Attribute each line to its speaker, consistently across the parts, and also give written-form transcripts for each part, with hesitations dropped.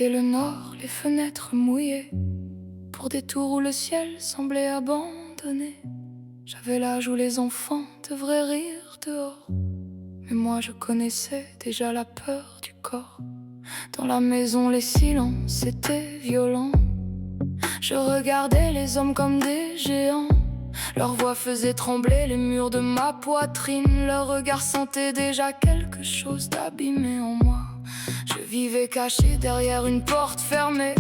Speaker 1: C'était le nord, les fenêtres mouillées, pour des tours où le ciel semblait abandonné. J'avais l'âge où les enfants devraient rire dehors, mais moi je connaissais déjà la peur du corps. Dans la maison les silences étaient violents. Je regardais les hommes comme des géants. Leur voix faisait trembler les murs de ma poitrine. Leur regard sentait déjà quelque chose d'abîmé en moi. Je vivais caché derrière une porte fermée.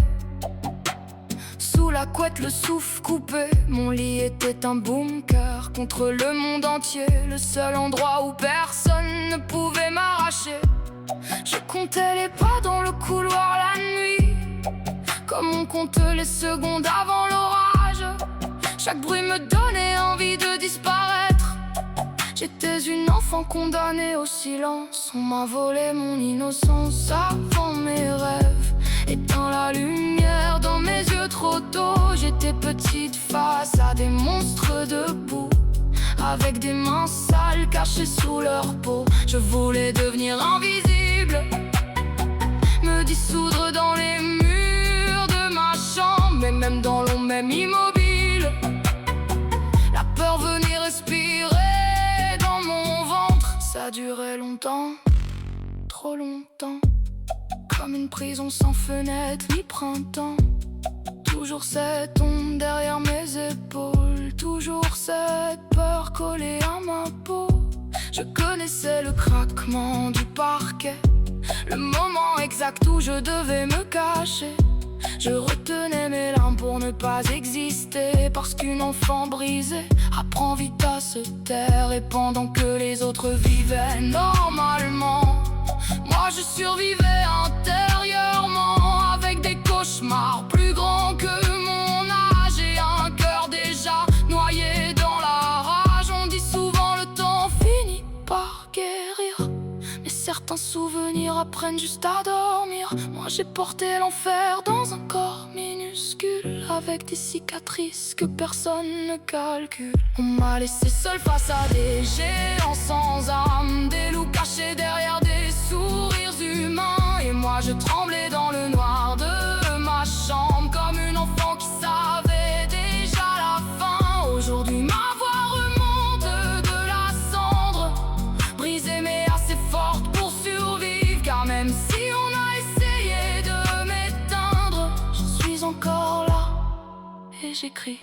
Speaker 1: Sous la couette, le souffle coupé. Mon lit était un bunker contre le monde entier. Le seul endroit où personne ne pouvait m'arracher. Je comptais les pas dans le couloir la nuit, comme on compte les secondes avant l'orage. Chaque bruit me donnait envie de disparaître. J'étais une enfant condamnée au silence. On m'a volé mon innocence avant mes rêves. Éteint la lumière dans mes yeux trop tôt. J'étais petite face à des monstres debout, avec des mains sales cachées sous leur peau. Je voulais devenir invisible, me dissoudre dans les murs de ma chambre, mais même dans l'ombre, même immobile. La peur venait respirer dans mon ventre. Ça durait longtemps, trop longtemps, comme une prison sans fenêtre ni printemps. Toujours cette ombre derrière mes épaules, toujours cette peur collée à ma peau. Je connaissais le craquement du parquet, le moment exact où je devais me cacher. Je retenais mes larmes pour ne pas exister, parce qu'une enfant brisée apprend vite à se taire. Et pendant que les autres vivaient normalement, moi je survivais intérieurement, avec des cauchemars plus grands que mon âge et un cœur déjà noyé dans la rage. On dit souvent le temps finit par guérir, mais certains souvenirs apprennent juste à dormir. Moi j'ai porté l'enfer dans un corps minuscule, avec des cicatrices que personne ne calcule. On m'a laissé seul face à des géants sans âme, des loups cachés derrière des sourires humains. Et moi je tremblais dans le noir de ma chambre, comme une enfant qui savait déjà la fin. Aujourd'hui ma voix remonte de la cendre, brisée mais assez forte pour survivre. Car même si on a essayé de m'éteindre, je suis encore là et j'écris.